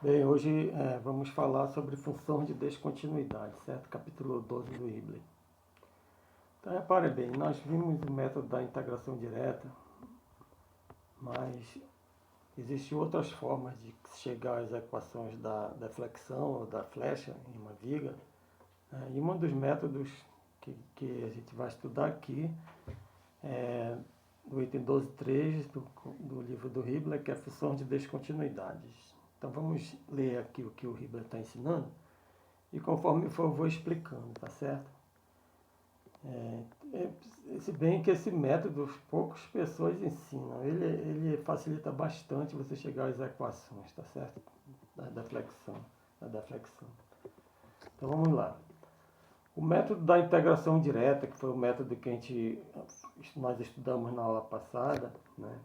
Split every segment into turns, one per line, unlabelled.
Bem, hoje vamos falar sobre função de descontinuidade, certo? Capítulo 12 do Hibble. Então, repare bem, nós vimos o método da integração direta, mas existem outras formas de chegar às equações da deflexão ou da flecha em uma viga. E um dos métodos que a gente vai estudar aqui é do item 12.3 do livro do Hibble, que é a função de descontinuidades. Então vamos ler aqui o que o Hibble está ensinando e conforme for eu vou explicando, tá certo? Se bem que esse método poucas pessoas ensinam, ele facilita bastante você chegar às equações, tá certo? Da deflexão. Então vamos lá. O método da integração direta, que foi o método que nós estudamos na aula passada, né?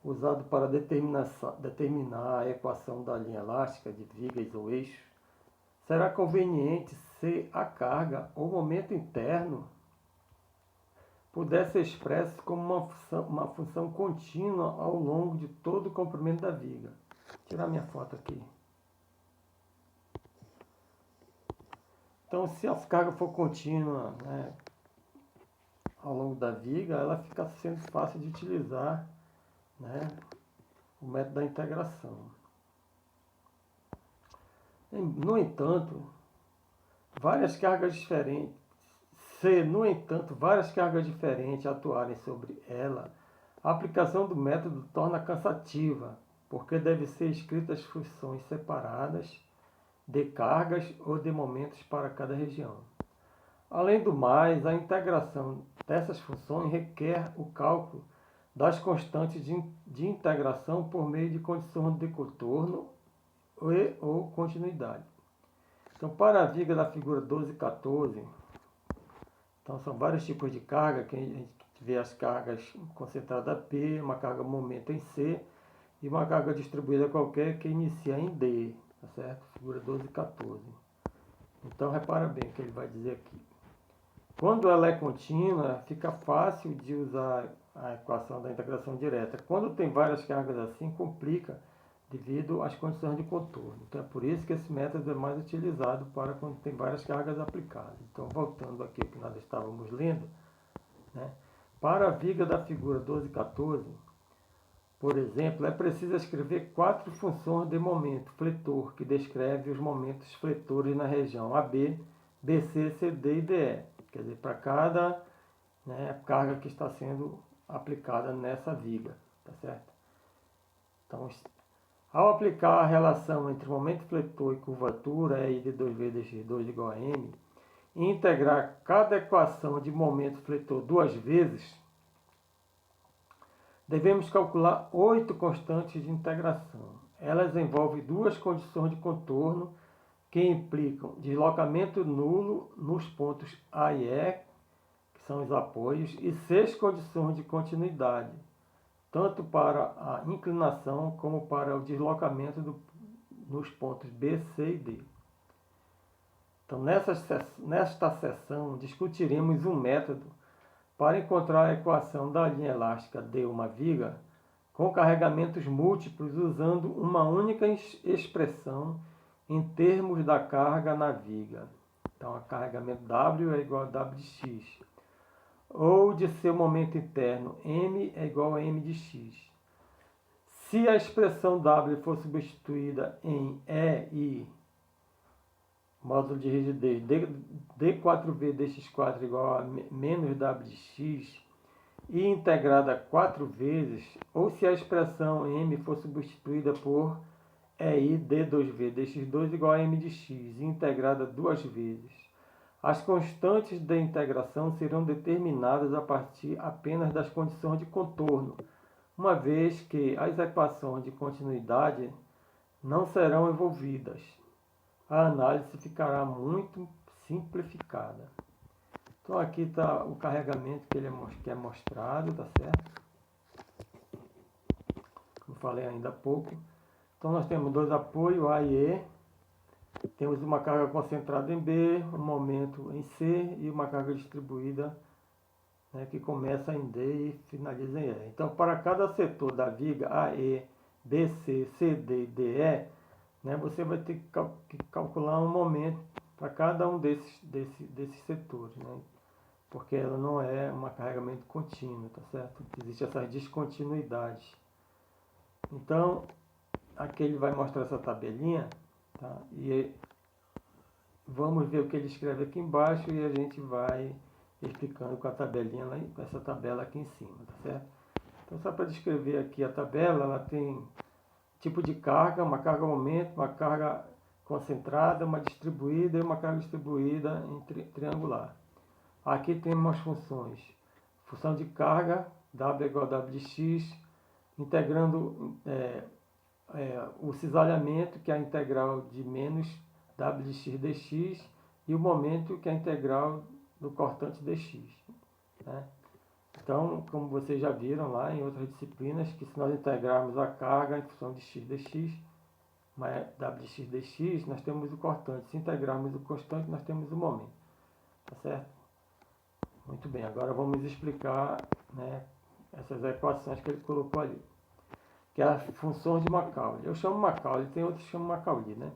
Usado para determinar a equação da linha elástica de vigas ou eixos, será conveniente se a carga ou momento interno puder ser expresso como uma função contínua ao longo de todo o comprimento da viga. Vou tirar minha foto aqui. Então, se a carga for contínua, né, ao longo da viga, ela fica sendo fácil de utilizar, né, o método da integração. No entanto, várias cargas diferentes atuarem sobre ela, a aplicação do método torna cansativa, porque deve ser escritas funções separadas de cargas ou de momentos para cada região. Além do mais, a integração dessas funções requer o cálculo das constantes de integração por meio de condições de contorno ou continuidade. Então, para a viga da figura 12 e 14, então são vários tipos de carga, que a gente vê as cargas concentrada P, uma carga momento em C e uma carga distribuída qualquer que inicia em D, tá certo? Figura 12 e 14. Então, repara bem o que ele vai dizer aqui. Quando ela é contínua, fica fácil de usar a equação da integração direta. Quando tem várias cargas assim, complica devido às condições de contorno. Então é por isso que esse método é mais utilizado para quando tem várias cargas aplicadas. Então, voltando aqui ao que nós estávamos lendo, né? Para a viga da figura 12 e 14, por exemplo, é preciso escrever 4 funções de momento fletor, que descreve os momentos fletores na região AB, BC, CD e DE. Quer dizer, para cada, né, carga que está sendo aplicada nessa viga, tá certo? Então, ao aplicar a relação entre momento fletor e curvatura, E de 2V dx2 igual a M, e integrar cada equação de momento fletor duas vezes, devemos calcular 8 constantes de integração. Elas envolvem duas condições de contorno que implicam deslocamento nulo nos pontos A e E, que são os apoios, e 6 condições de continuidade, tanto para a inclinação como para o deslocamento nos pontos B, C e D. Então, nesta sessão, discutiremos um método para encontrar a equação da linha elástica de uma viga com carregamentos múltiplos usando uma única expressão em termos da carga na viga. Então, o carregamento W é igual a W de x. Ou de seu momento interno, M é igual a M de x. Se a expressão W for substituída em E e módulo de rigidez d4v dx4 igual a menos w de x e integrada 4 vezes, ou se a expressão m for substituída por EI d2v dx2 igual a m de x e integrada 2 vezes, as constantes de integração serão determinadas a partir apenas das condições de contorno, uma vez que as equações de continuidade não serão envolvidas. A análise ficará muito simplificada. Então aqui está o carregamento que é mostrado, tá certo? Como falei ainda há pouco. Então nós temos dois apoios, A e E. Temos uma carga concentrada em B, um momento em C e uma carga distribuída, né, que começa em D e finaliza em E. Então para cada setor da viga AE, BC, CD e DE, né, você vai ter que calcular um momento para cada um desses setores, né? Porque ela não é um carregamento contínuo, tá certo? Existem essas descontinuidades. Então, aqui ele vai mostrar essa tabelinha, tá? E vamos ver o que ele escreve aqui embaixo e a gente vai explicando com a tabelinha lá, com essa tabela aqui em cima, tá certo? Então, só para descrever aqui a tabela, ela tem tipo de carga, uma carga aumento, uma carga concentrada, uma distribuída e uma carga distribuída em triangular. Aqui temos as funções. Função de carga, W igual a W de x, integrando o cisalhamento, que é a integral de menos W de x dx, e o momento, que é a integral do cortante dx. Né? Então, como vocês já viram lá em outras disciplinas, que se nós integrarmos a carga em função de x dx, W de x dx, nós temos o cortante. Se integrarmos o constante, nós temos o momento. Tá certo? Muito bem, agora vamos explicar, né, essas equações que ele colocou ali. Que é as funções de Macaulay. Eu chamo Macaulay, tem outros que chamam Macaulay, né?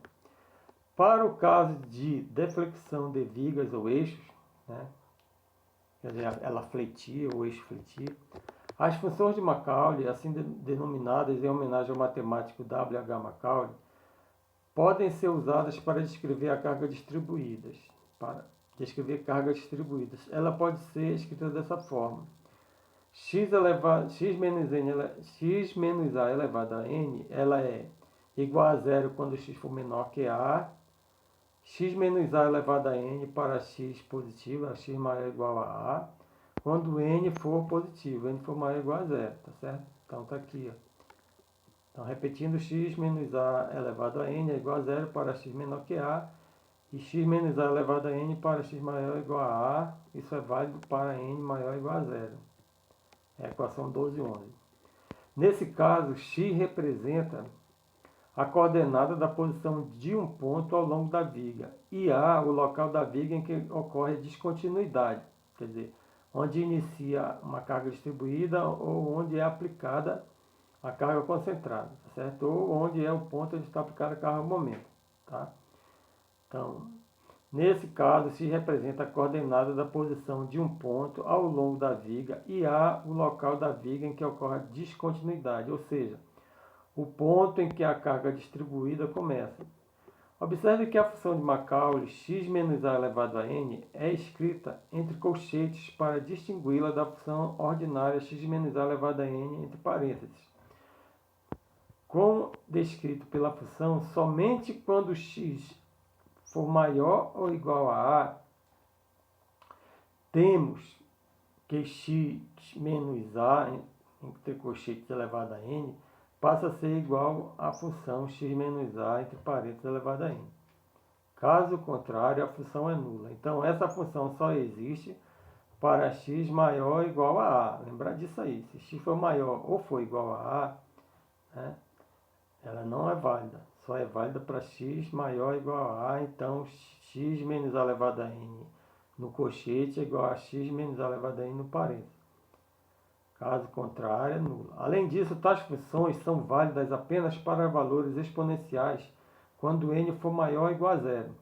Para o caso de deflexão de vigas ou eixos, né, quer dizer, ela fletir ou eixo fletir, as funções de Macaulay, assim denominadas em homenagem ao matemático W. H. Macaulay, podem ser usadas para descrever a carga distribuídas. Para descrever cargas distribuídas. Ela pode ser escrita dessa forma. X menos a elevado a n, ela é igual a zero quando x for menor que a. X menos a elevado a n para x positivo, x maior ou igual a a, quando n for positivo, n for maior ou igual a zero, tá certo? Então tá aqui, ó. Então repetindo, x menos a elevado a n é igual a zero para x menor que a, e x menos a elevado a n para x maior ou igual a a, isso é válido para n maior ou igual a zero. É a equação 12 e 11. Nesse caso, x representa a coordenada da posição de um ponto ao longo da viga, e A, o local da viga em que ocorre a descontinuidade, quer dizer, onde inicia uma carga distribuída ou onde é aplicada a carga concentrada, certo? Ou onde é o ponto onde está aplicada a carga momento, tá? Então, nesse caso, x representa a coordenada da posição de um ponto ao longo da viga e A, o local da viga em que ocorre a descontinuidade, ou seja, o ponto em que a carga distribuída começa. Observe que a função de Macaulay, x menos a elevado a n, é escrita entre colchetes para distingui-la da função ordinária x menos a elevado a n entre parênteses. Como descrito pela função, somente quando x for maior ou igual a a, temos que x menos a, entre colchetes elevado a n, passa a ser igual à função x menos a, entre parênteses, elevado a n. Caso contrário, a função é nula. Então, essa função só existe para x maior ou igual a a. Lembrar disso aí. Se x for maior ou for igual a a, né, ela não é válida. Só é válida para x maior ou igual a a. Então, x menos a elevado a n no colchete é igual a x menos a elevado a n no parênteses. Caso contrário, é nula. Além disso, tais funções são válidas apenas para valores exponenciais quando n for maior ou igual a zero.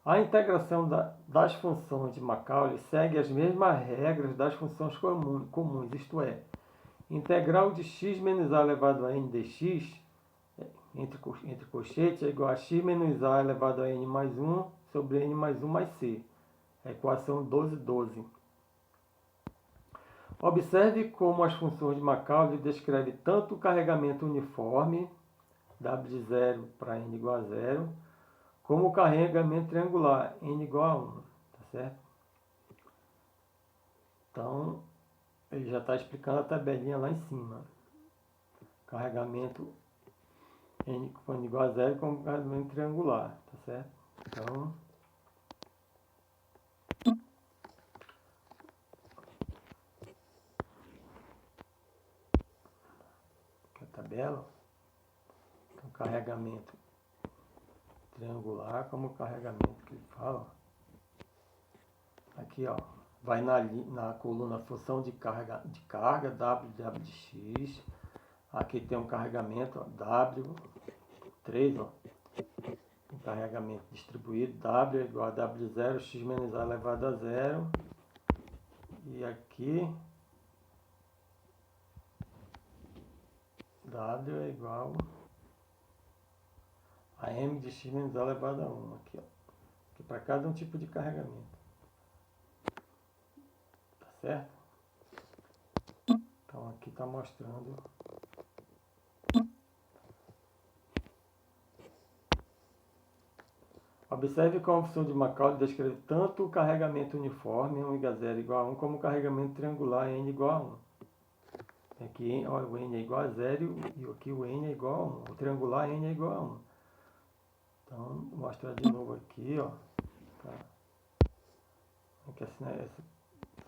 A integração das funções de Macaulay segue as mesmas regras das funções comuns, isto é, integral de x menos a elevado a n dx, entre colchetes, é igual a x menos a elevado a n mais 1 sobre n mais 1 mais c. A equação 12. Observe como as funções de Macaulay descrevem tanto o carregamento uniforme, W de 0 para n igual a 0, como o carregamento triangular, n igual a 1. Tá certo? Então, ele já está explicando a tabelinha lá em cima. Carregamento n igual a 0 como carregamento triangular. Tá certo? Então, aqui a tabela. Então, carregamento triangular como carregamento que ele fala. Aqui, ó, vai na coluna função de carga W de x. Aqui tem um carregamento, ó, W, 3, ó. O carregamento distribuído, W é igual a W0, x menos A elevado a zero. E aqui, W é igual a M de x menos A elevado a 1. Aqui, ó. Aqui para cada um tipo de carregamento. Tá certo? Então aqui está mostrando. Observe como a função de Macaulay descreve tanto o carregamento uniforme, ω0 igual a 1, como o carregamento triangular, n igual a 1. Aqui ó, o n é igual a 0 e aqui o n é igual a 1. O triangular n é igual a 1. Então, vou mostrar de novo aqui, ó. Tá. Aqui esse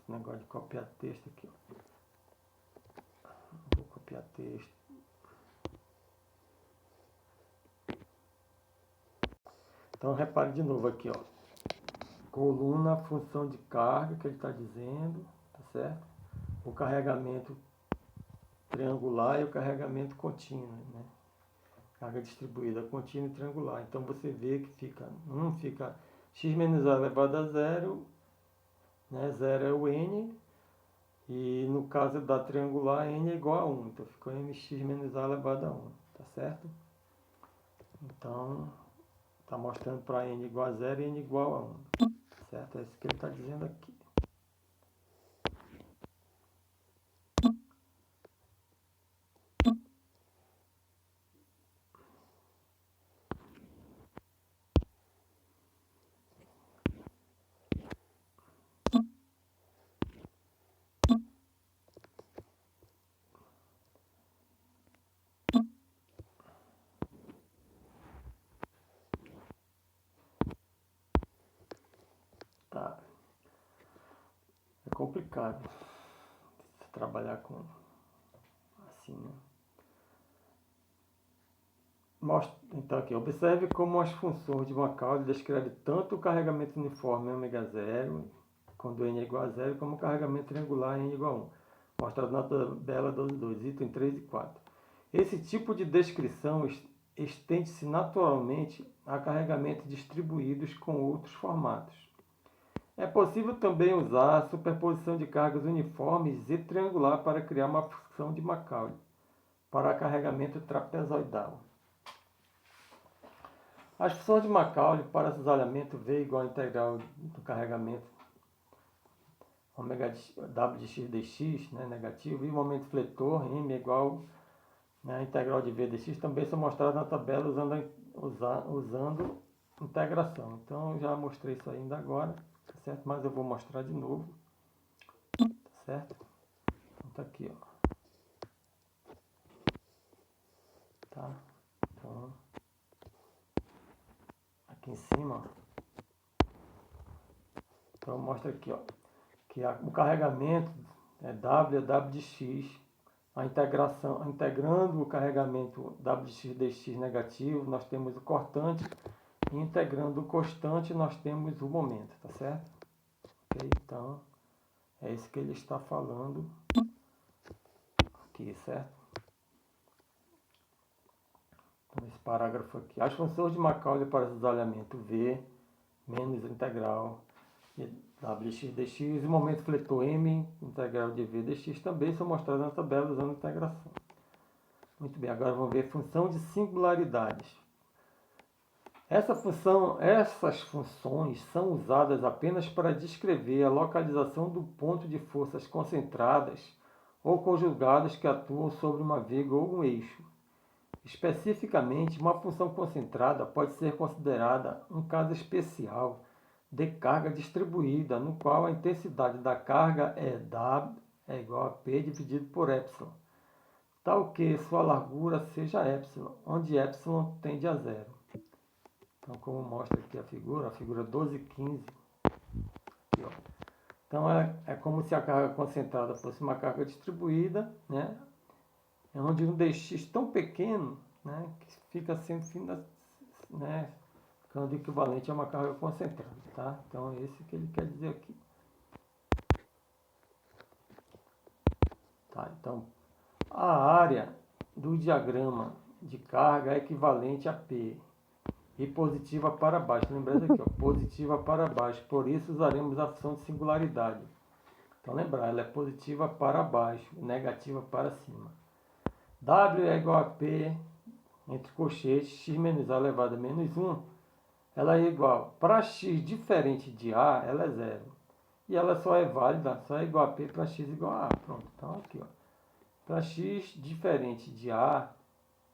negócio de copiar texto aqui, ó. Vou copiar texto. Então, repare de novo aqui, ó. Coluna, função de carga que ele está dizendo, tá certo? O carregamento triangular e o carregamento contínuo, né? Carga distribuída contínua e triangular. Então você vê que fica x menos A elevado a zero, né? 0 é o n, e no caso da triangular, n é igual a 1. Então ficou mx menos A elevado a 1, tá certo? Então, está mostrando para n igual a 0 e n igual a 1, certo? É isso que ele está dizendo aqui. Tá. É complicado trabalhar com assim, né? Então aqui, observe como as funções de Macaulay descrevem tanto o carregamento uniforme ω0, quando n é igual a 0, como o carregamento triangular n igual a 1. Mostrado na tabela 2, item 3 e 4. Esse tipo de descrição estende-se naturalmente a carregamentos distribuídos com outros formatos. É possível também usar a superposição de cargas uniformes e triangular para criar uma função de Macaulay para carregamento trapezoidal. As funções de Macaulay para cisalhamento V igual a integral do carregamento w de x dx, né, negativo, e o momento fletor m igual, né, a integral de v dx, também são mostradas na tabela usando integração. Então eu já mostrei isso ainda agora, tá certo? Mas eu vou mostrar de novo, tá certo? Então tá aqui, ó. Tá? Então, aqui em cima, ó. Então mostra aqui, ó, que o carregamento é W de x, integrando o carregamento W de x dx negativo, nós temos o cortante, e integrando o constante, nós temos o momento, tá certo? Ok? Então, é isso que ele está falando aqui, certo? Então, esse parágrafo aqui. As funções de Macaulay para cisalhamento V menos integral W de x dx e o momento fletor M integral de V dx também são mostrados na tabela usando integração. Muito bem, agora vamos ver função de singularidades. Essas funções são usadas apenas para descrever a localização do ponto de forças concentradas ou conjugadas que atuam sobre uma viga ou um eixo. Especificamente, uma função concentrada pode ser considerada um caso especial de carga distribuída, no qual a intensidade da carga é W é igual a P dividido por epsilon, tal que sua largura seja epsilon, onde epsilon tende a zero. Então, como mostra aqui a figura 12,15. Aqui, ó. Então, é como se a carga concentrada fosse uma carga distribuída, né? É onde um dx tão pequeno, né, que fica sendo, né, ficando equivalente a uma carga concentrada, tá? Então, é esse que ele quer dizer aqui. Tá, então, a área do diagrama de carga equivalente a P. E positiva para baixo. Lembrando aqui, ó, positiva para baixo. Por isso usaremos a função de singularidade. Então lembrar, ela é positiva para baixo, negativa para cima. W é igual a P, entre colchetes, x menos A elevado a menos 1. Ela é igual, para x diferente de A, ela é zero. E ela só é válida, só é igual a P para x igual a A. Pronto, então aqui, ó. Para x diferente de A,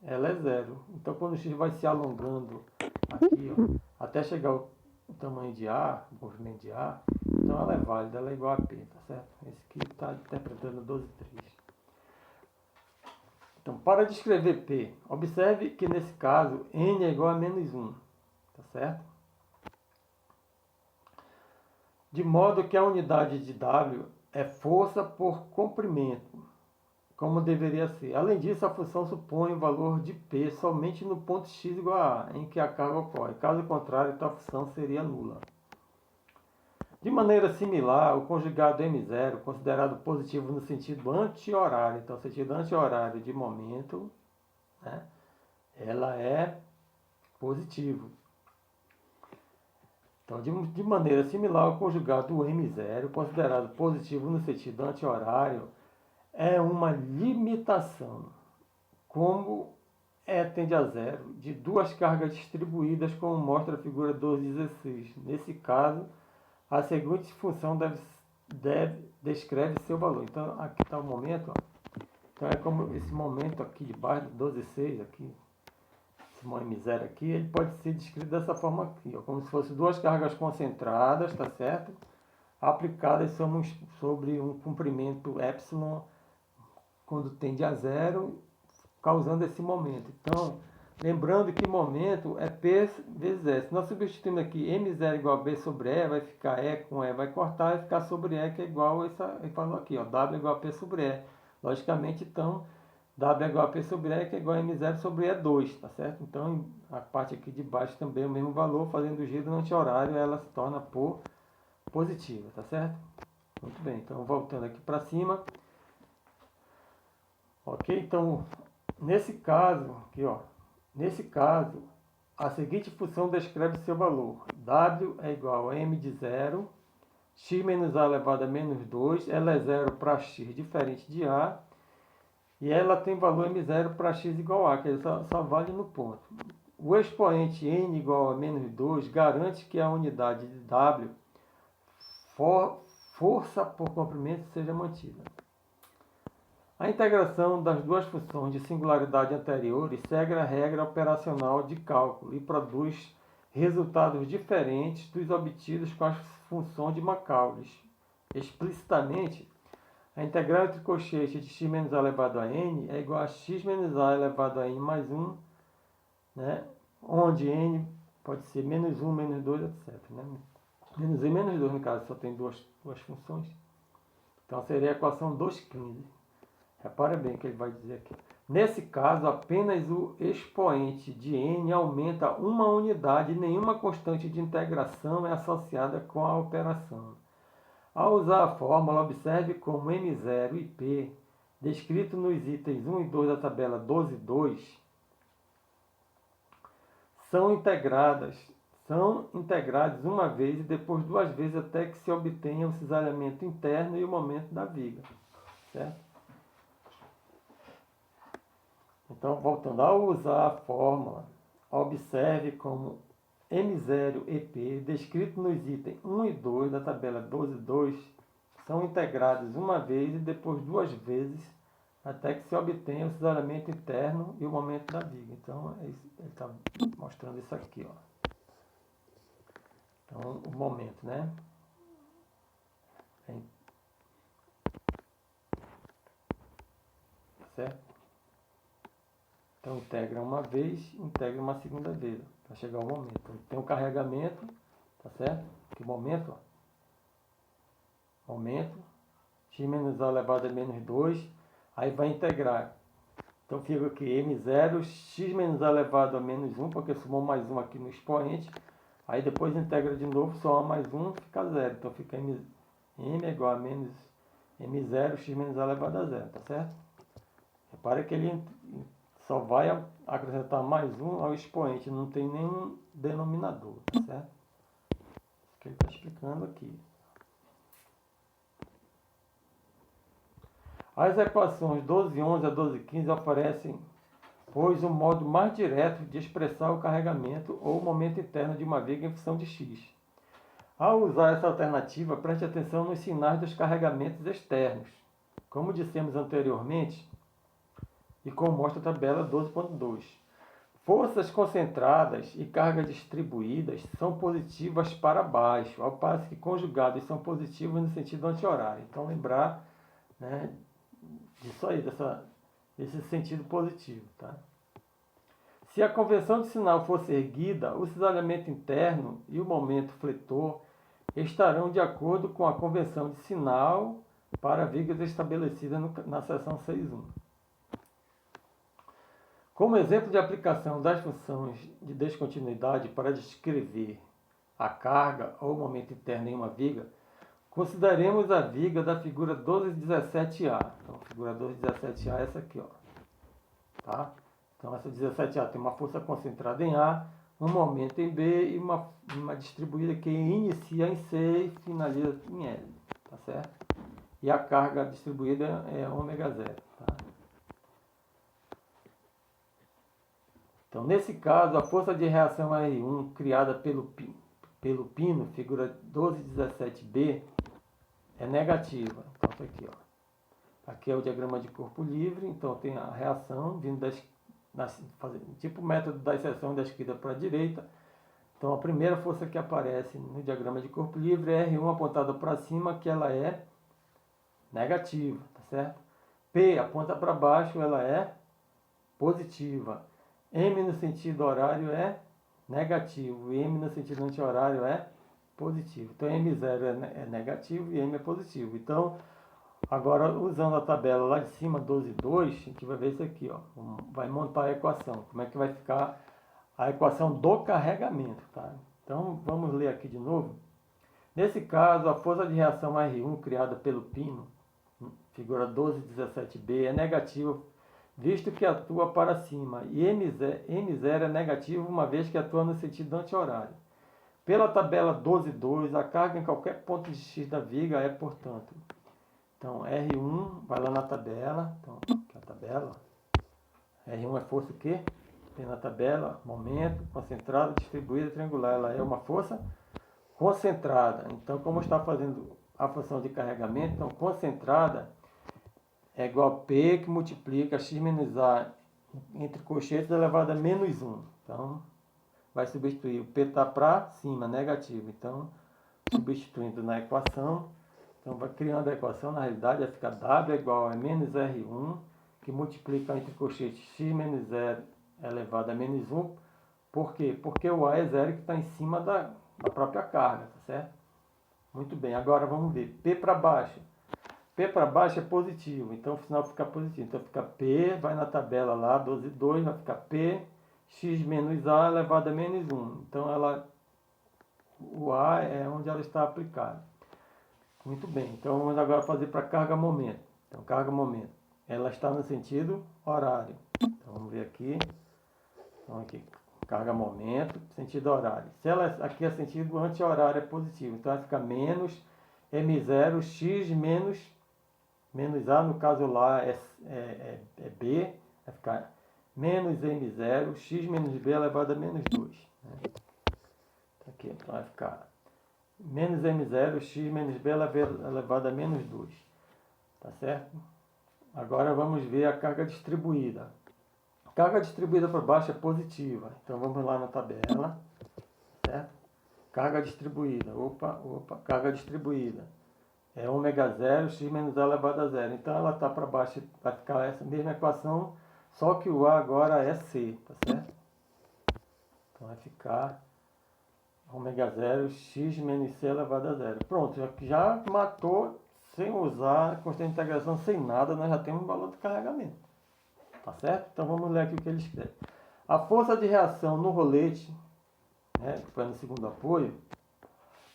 ela é zero. Então quando o x vai se alongando aqui, ó, até chegar o tamanho de A, o movimento de A, então ela é válida, ela é igual a P, tá certo? Esse aqui está interpretando 12,3. Então, para descrever P, observe que nesse caso N é igual a menos 1, tá certo? De modo que a unidade de W é força por comprimento, como deveria ser. Além disso, a função supõe o valor de P somente no ponto x igual a A, em que a carga ocorre. Caso contrário, tal função seria nula. De maneira similar, o conjugado M0, considerado positivo no sentido anti-horário, então, sentido anti-horário de momento, né, ela é positivo. Então, de maneira similar, o conjugado M0, considerado positivo no sentido anti-horário, é uma limitação, como tende a zero, de duas cargas distribuídas, como mostra a figura 2.16. Nesse caso, a seguinte função descreve seu valor. Então, aqui está o momento. Ó. Então, é como esse momento aqui de baixo, 12,6, aqui, esse M0 aqui, ele pode ser descrito dessa forma aqui, ó, como se fossem duas cargas concentradas, tá certo? Aplicadas sobre um comprimento epsilon, quando tende a zero, causando esse momento. Então, lembrando que momento é P vezes S. Nós substituindo aqui M0 igual a B sobre E, vai ficar E com E, vai cortar, vai ficar sobre E, que é igual a essa, ele falou aqui, ó, W igual a P sobre E. Logicamente, então, W é igual a P sobre E, que é igual a M0 sobre E2, tá certo? Então, a parte aqui de baixo também é o mesmo valor, fazendo o giro no anti-horário, ela se torna por positiva, tá certo? Muito bem, então voltando aqui para cima. Ok? Então, nesse caso, aqui, ó, nesse caso, a seguinte função descreve seu valor. W é igual a M de 0, x menos A elevado a menos 2, ela é zero para x diferente de A, e ela tem valor M0 para x igual a A, que ele só vale no ponto. O expoente N igual a menos 2 garante que a unidade de W, força por comprimento, seja mantida. A integração das duas funções de singularidade anteriores segue a regra operacional de cálculo e produz resultados diferentes dos obtidos com as funções de Macaulay. Explicitamente, a integral entre colchete de x menos a elevado a n é igual a x menos a elevado a n mais 1, né? Onde n pode ser menos 1, menos 2, etc. Né? Menos 1 e menos 2, no caso, só tem duas funções. Então, seria a equação 2,15. Repare bem o que ele vai dizer aqui. Nesse caso, apenas o expoente de n aumenta uma unidade e nenhuma constante de integração é associada com a operação. Ao usar a fórmula, observe como M0 e P, descrito nos itens 1 e 2 da tabela 12.2, são integrados uma vez e depois duas vezes até que se obtenha o cisalhamento interno e o momento da viga. Certo? Então, voltando a usar a fórmula, observe como M0 e P, descrito nos itens 1 e 2 da tabela 12.2, são integrados uma vez e depois duas vezes, até que se obtenha o cisalhamento interno e o momento da viga. Então, ele está mostrando isso aqui. Ó. Então, o momento, né? Certo? Então, integra uma vez, integra uma segunda vez, para chegar ao momento. Então, tem o carregamento, tá certo? Que momento, ó. Momento, x menos a elevado a menos 2, aí vai integrar. Então, fica aqui M0, x menos a elevado a menos 1, porque somou mais 1 aqui no expoente. Aí depois integra de novo, soma mais 1, fica 0. Então, fica M é igual a menos M0, x menos a elevado a 0, tá certo? Repare que ele só vai acrescentar mais um ao expoente, não tem nenhum denominador, tá certo? Isso que ele está explicando aqui. As equações 12,11 a 12,15 oferecem, pois, um modo mais direto de expressar o carregamento ou o momento interno de uma viga em função de x. Ao usar essa alternativa, preste atenção nos sinais dos carregamentos externos. Como dissemos anteriormente, e como mostra a tabela 12.2. Forças concentradas e cargas distribuídas são positivas para baixo, ao passo que conjugadas são positivas no sentido anti-horário. Então, lembrar, né, disso aí, desse sentido positivo. Tá? Se a convenção de sinal fosse erguida, o cisalhamento interno e o momento fletor estarão de acordo com a convenção de sinal para vigas estabelecida na seção 6.1. Como exemplo de aplicação das funções de descontinuidade para descrever a carga ou momento interno em uma viga, consideremos a viga da figura 1217A. Então, a figura 1217A é essa aqui, ó. Tá? Então, essa 17A tem uma força concentrada em A, um momento em B e uma distribuída que inicia em C e finaliza em L. Tá certo? E a carga distribuída é ômega zero. Tá? Então, nesse caso, a força de reação R1 criada pelo pino, figura 1217B, é negativa. Então, isso aqui, ó. Aqui é o diagrama de corpo livre, então tem a reação vindo tipo o método da exceção da esquerda para a direita. Então, a primeira força que aparece no diagrama de corpo livre é R1 apontada para cima, que ela é negativa, tá certo? P aponta para baixo, ela é positiva. M no sentido horário é negativo e M no sentido anti-horário é positivo. Então, M0 é negativo e M é positivo. Então, agora, usando a tabela lá de cima, 12,2, a gente vai ver isso aqui, ó. Vai montar a equação. Como é que vai ficar a equação do carregamento, tá? Então, vamos ler aqui de novo. Nesse caso, a força de reação R1 criada pelo pino, figura 1217B, é negativa, visto que atua para cima, e M0 é negativo, uma vez que atua no sentido anti-horário. Pela tabela 12.2, a carga em qualquer ponto de X da viga é, portanto, então R1, vai lá na tabela, então, aqui é a tabela, R1 é força o quê? Tem na tabela, momento, concentrada, distribuída, triangular, ela é uma força concentrada. Então, como está fazendo a função de carregamento, então concentrada é igual a P que multiplica X menos A entre colchetes elevado a menos 1. Então, vai substituir. O P está para cima, negativo. Então, substituindo na equação, então vai criando a equação, na realidade vai ficar W é igual a menos R1, que multiplica entre colchetes X menos 0 elevado a menos 1. Por quê? Porque o A é zero que está em cima da própria carga, tá certo? Muito bem, agora vamos ver. P para baixo. P para baixo é positivo, então o sinal fica positivo. Então fica P, vai na tabela lá, 12,2, vai ficar P, X menos A elevado a menos 1. Então o A é onde ela está aplicada. Muito bem, então vamos agora fazer para carga-momento. Então carga-momento, ela está no sentido horário. Então vamos ver aqui. Então aqui, carga-momento, sentido horário. Se ela aqui é sentido anti-horário, é positivo. Então vai ficar menos M0, X menos A, no caso lá é B, vai ficar menos M0, X menos B elevado a menos 2. Né? Aqui, então vai ficar menos M0, X menos B elevado a menos 2. Tá certo? Agora vamos ver a carga distribuída. A carga distribuída para baixo é positiva. Então vamos lá na tabela. Certo? Carga distribuída. Carga distribuída. É ômega 0, x menos A elevado a zero. Então ela está para baixo, vai ficar essa mesma equação, só que o A agora é C, tá certo? Então vai ficar ômega 0, x menos C elevado a zero. Pronto, já matou, sem usar a constante de integração, sem nada, nós já temos o valor do carregamento. Tá certo? Então vamos ler aqui o que ele escreve. A força de reação no rolete, né, que foi no segundo apoio,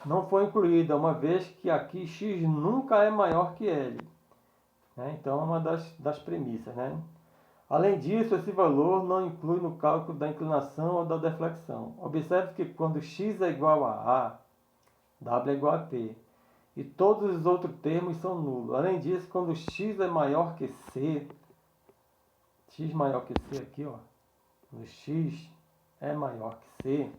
não foi incluída, uma vez que aqui x nunca é maior que L. Né? Então é uma das premissas. Né? Além disso, esse valor não inclui no cálculo da inclinação ou da deflexão. Observe que quando x é igual a A, W é igual a P. E todos os outros termos são nulos. Além disso, quando x é maior que C, x maior que C aqui, ó, no x é maior que C,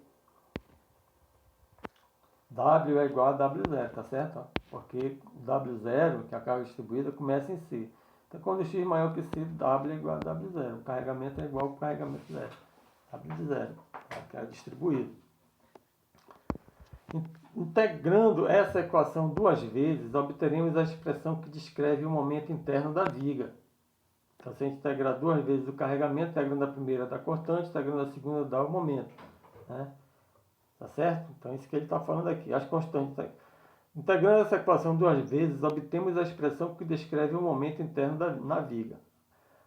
W é igual a W0, tá certo? Porque W0, que é a carga distribuída, começa em C. Então, quando x é maior que C, W é igual a W0. O carregamento é igual ao carregamento zero. W0, que é distribuído. Integrando essa equação duas vezes, obteremos a expressão que descreve o momento interno da viga. Então, se a gente integrar duas vezes o carregamento, integrando a primeira dá cortante, integrando a segunda dá o momento. Né? Tá certo? Então, isso que ele está falando aqui. As constantes. Integrando essa equação duas vezes, obtemos a expressão que descreve o momento interno na viga.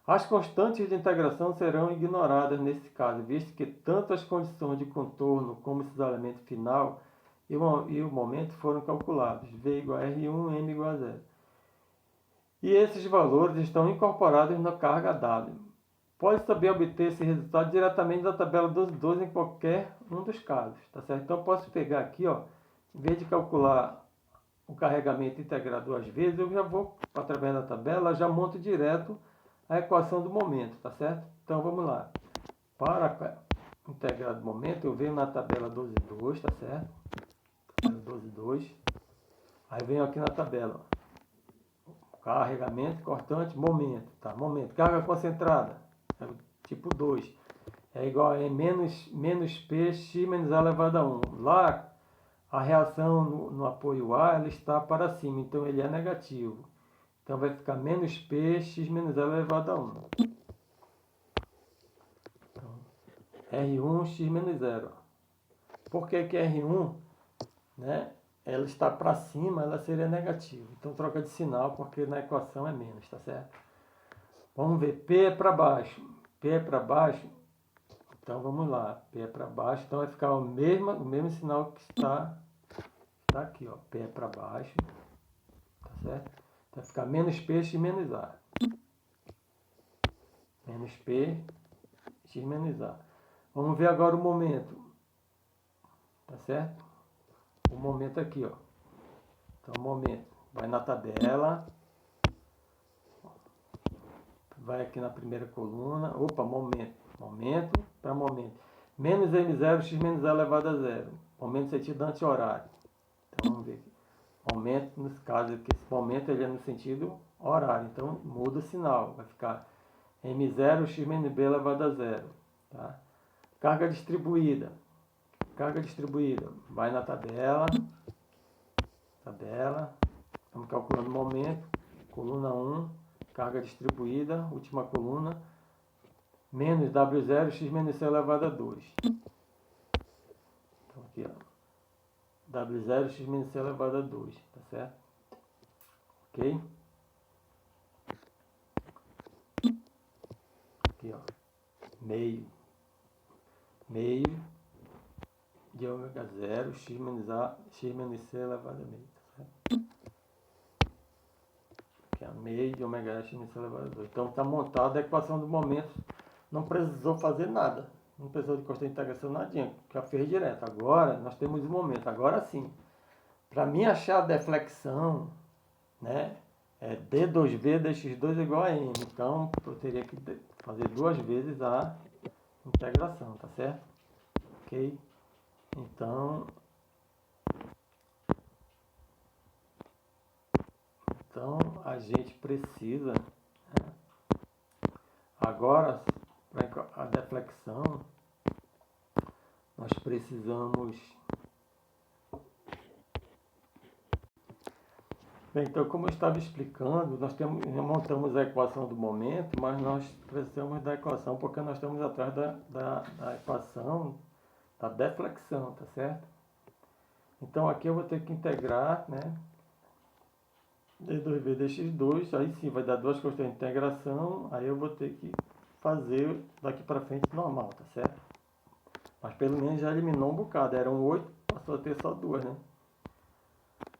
As constantes de integração serão ignoradas nesse caso, visto que tanto as condições de contorno como esse elemento final e o momento foram calculados. V igual a R1, M igual a 0. E esses valores estão incorporados na carga W. Pode também obter esse resultado diretamente da tabela 12 em qualquer um dos casos. Tá certo? Então, eu posso pegar aqui, ó, em vez de calcular o carregamento integrado duas vezes, eu já vou, através da tabela, já monto direto a equação do momento, tá certo? Então, vamos lá. Para integrar do momento, eu venho na tabela 12.2, tá certo? Tabela 12.2. Aí venho aqui na tabela, ó, carregamento, cortante, momento, tá? Momento, carga concentrada, é tipo 2. É igual a menos P, x menos A elevado a 1. Lá, a reação no apoio A, ela está para cima, então ele é negativo. Então vai ficar menos P, x menos A elevado a 1. Então, R1, x menos 0. Por que que R1, né, ela está para cima, ela seria negativa. Então troca de sinal, porque na equação é menos, tá certo? Vamos ver, P é para baixo. P é para baixo, então vamos lá. P é para baixo, então vai ficar o mesmo sinal que está aqui, ó. P é para baixo, tá certo? Então vai ficar menos P, x menos A. Menos P, x menos A. Vamos ver agora o momento. Tá certo? O momento aqui, ó. Então, o momento. Vai na tabela. Vai aqui na primeira coluna. Opa, momento. Momento para momento. Menos M0, x menos A elevado a 0. Momento no sentido anti-horário. Então, vamos ver aqui. Momento, nesse caso aqui, esse momento ele é no sentido horário. Então, muda o sinal. Vai ficar M0, x menos B elevado a 0. Tá? Carga distribuída. Carga distribuída. Vai na tabela. Estamos calculando o momento. Coluna 1. Carga distribuída. Última coluna. Menos W0, x menos C elevado a 2. Então aqui, ó. W0, x menos C elevado a 2. Tá certo? Ok? Aqui, ó. Meio de ômega 0, x menos A, x menos C elevado a meio, tá certo? Aqui é meio de ômega 0, x menos C elevado a 2. Então está montada a equação do momento, não precisou fazer nada, não precisou de constante de integração, nadinha, já fez direto. Agora nós temos o momento, agora sim. Para mim achar a deflexão, né, é D2V dx2 igual a M. Então eu teria que fazer duas vezes a integração, tá certo? Ok? Então a gente precisa, né, agora, para a deflexão, nós precisamos. Bem, então, como eu estava explicando, nós montamos a equação do momento, mas nós precisamos da equação porque nós estamos atrás da equação da deflexão, tá certo? Então aqui eu vou ter que integrar, né, d2v dx2, aí sim vai dar duas constantes de integração, aí eu vou ter que fazer daqui para frente normal, tá certo? Mas pelo menos já eliminou um bocado, eram 8, passou a ter só duas, né?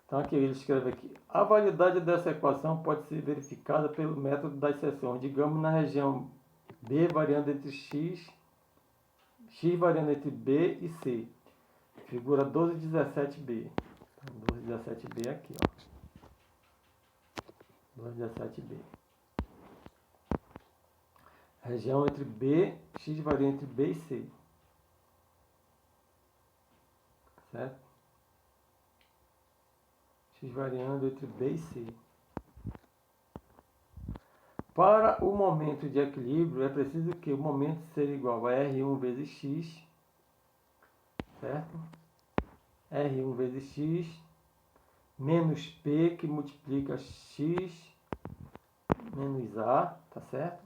Então aqui ele escreve aqui, a validade dessa equação pode ser verificada pelo método das seções, digamos na região B variando entre X variando entre B e C. Figura 1217B. Então, 1217B aqui, ó. 1217B. Região entre B, X varia entre B e C. Certo? X variando entre B e C. Para o momento de equilíbrio, é preciso que o momento seja igual a R1 vezes X, certo? R1 vezes X, menos P, que multiplica X, menos A, tá certo?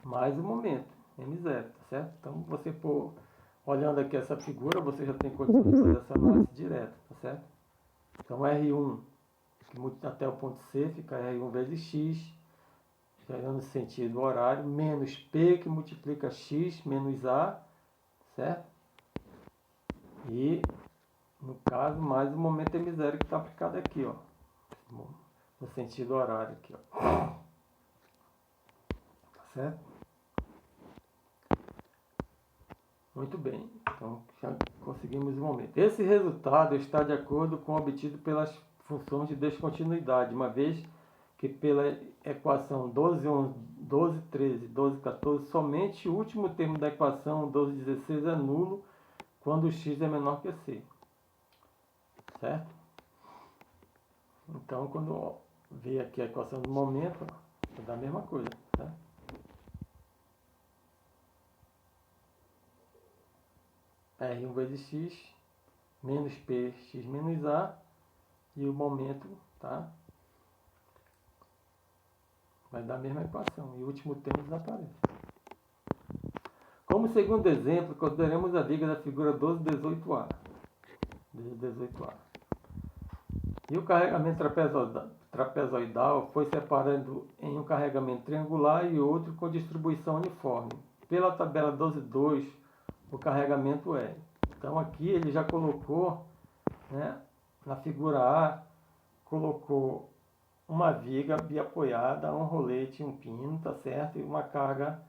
Mais o momento, M0, tá certo? Então, você olhando aqui essa figura, você já tem condição de fazer essa análise direta, tá certo? Então, R1, até o ponto C, fica R1 vezes X, no sentido horário, menos P, que multiplica X, menos A, certo? E, no caso, mais o momento M0 que está aplicado aqui, ó, no sentido horário aqui, ó. Tá certo? Muito bem, então já conseguimos o momento. Esse resultado está de acordo com o obtido pelas funções de descontinuidade, uma vez que pela equação 12, 11, 12, 13, 12, 14, somente o último termo da equação 12, 16 é nulo quando x é menor que c. Certo? Então, quando vê aqui a equação do momento, é da mesma coisa. Certo? R1 vezes x, menos p, x menos a, e o momento, tá? Vai dar a mesma equação, e o último termo desaparece. Como segundo exemplo, consideremos a viga da figura 1218A. 18A. E o carregamento trapezoidal foi separado em um carregamento triangular e outro com distribuição uniforme. Pela tabela 12.2, o carregamento é. Então aqui ele já colocou, né, na figura A, colocou uma viga biapoiada, um rolete, um pino, tá certo? E uma carga,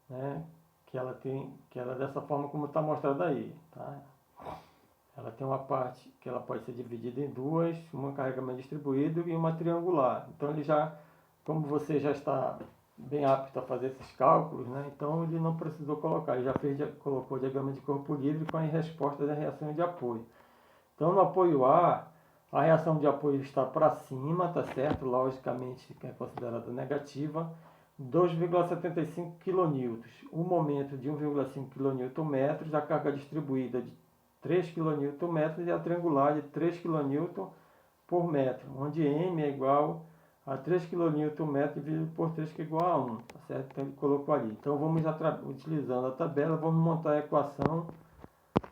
né, que ela é dessa forma como está mostrado aí, tá? Ela tem uma parte que ela pode ser dividida em duas, um carregamento distribuído e uma triangular. Então ele já, como você já está bem apto a fazer esses cálculos, né? Então ele não precisou colocar, ele colocou o diagrama de corpo livre com as respostas da reação de apoio. Então no apoio A, a reação de apoio está para cima, tá certo? Logicamente que é considerada negativa, 2,75 kN. O momento de 1,5 kN, a carga distribuída de 3 kN e a triangular de 3 kN por metro, onde M é igual a 3 kN dividido por 3, que é igual a 1, tá certo? Então ele colocou ali. Então vamos, utilizando a tabela, vamos montar a equação.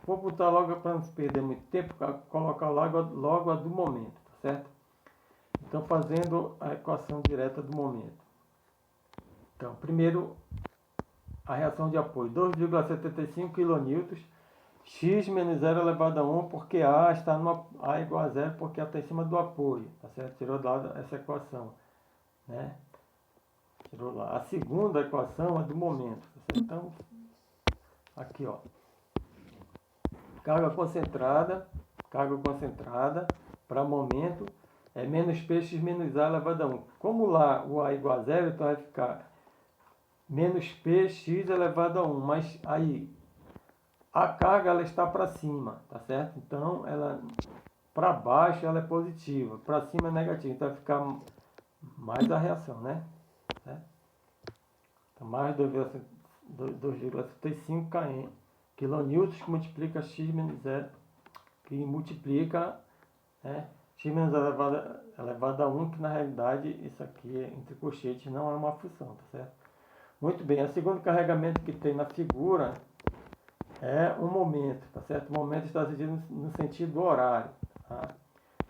Vou botar logo, para não perder muito tempo, colocar logo a do momento, tá certo? Então fazendo a equação direta do momento. Então, primeiro, a reação de apoio, 2,75 kN, x menos 0 elevado a 1, porque A está A igual a 0, porque A está em cima do apoio, tá certo? Tirou de lado essa equação, né? Tirou lá. A segunda equação é do momento, tá certo? Então, aqui, ó. Carga concentrada para momento é menos px menos A elevado a 1. Como lá o A é igual a 0, então vai ficar menos px elevado a 1, mas aí a carga ela está para cima, tá certo? Então ela para baixo ela é positiva, para cima é negativa, então vai ficar mais a reação, né? Certo? Então, mais 2,75 kN que multiplica x menos 0, que multiplica, né, x menos elevado a 1, que na realidade isso aqui entre colchetes não é uma função, tá certo? Muito bem, o segundo carregamento que tem na figura é um momento, tá certo? O momento está decidido no sentido horário, tá?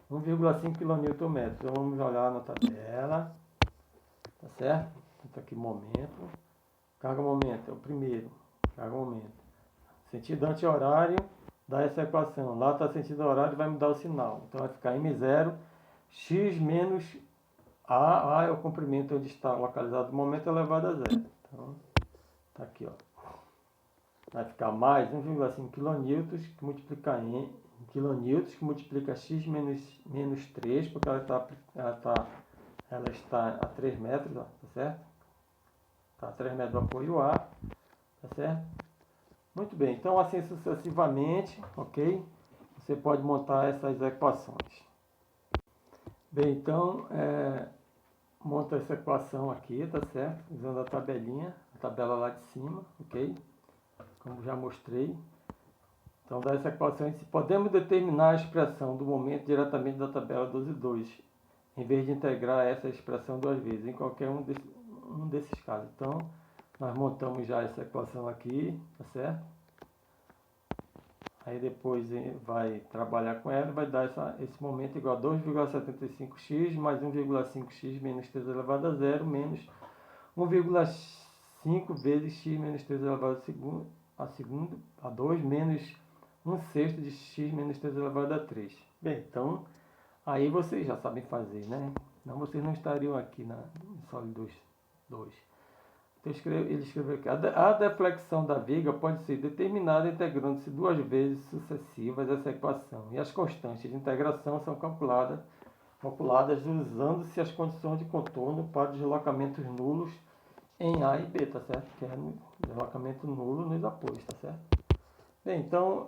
1,5 kN. Então vamos olhar na tabela, tá certo? Então aqui momento, carga momento, é o primeiro, carga momento. Sentido anti-horário dá essa equação, lá está sentido horário, vai mudar o sinal, então vai ficar M0, x menos A é o comprimento onde está localizado o momento elevado a 0. Então, Tá aqui, ó. Vai ficar mais 1,5 kN que multiplica em quilonewtons que multiplica x menos 3, porque ela está a 3 metros, ó, tá certo? Tá a 3 metros do apoio A, tá certo? Muito bem, então assim sucessivamente, ok? Você pode montar essas equações. Bem, então, monta essa equação aqui, tá certo? Usando a tabelinha, a tabela lá de cima, ok? Como já mostrei. Então, dessa equação, podemos determinar a expressão do momento diretamente da tabela 12,2, em vez de integrar essa expressão duas vezes, em qualquer um desses casos. Então, nós montamos já essa equação aqui, tá certo? Aí depois vai trabalhar com ela e vai dar esse momento igual a 2,75x mais 1,5x menos 3 elevado a 0 menos 1,5 vezes x menos 3 elevado a 2 menos 1/6 de x menos 3 elevado a 3. Bem, então, aí vocês já sabem fazer, né? Senão vocês não estariam aqui em SOLID 2. Então, ele escreveu aqui, a deflexão da viga pode ser determinada integrando-se duas vezes sucessivas essa equação. E as constantes de integração são calculadas usando-se as condições de contorno para deslocamentos nulos em A e B, tá certo? Que é deslocamento nulo nos apoios, tá certo? Bem, então,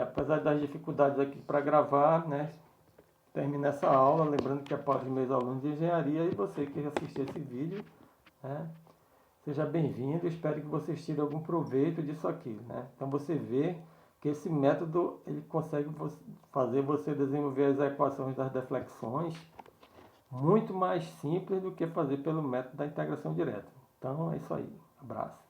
apesar das dificuldades aqui para gravar, né? Termina essa aula, lembrando que é para os meus alunos de engenharia e você que assistiu esse vídeo, né? Seja bem-vindo, espero que vocês tirem algum proveito disso aqui, né? Então você vê que esse método ele consegue fazer você desenvolver as equações das deflexões muito mais simples do que fazer pelo método da integração direta. Então é isso aí, abraço.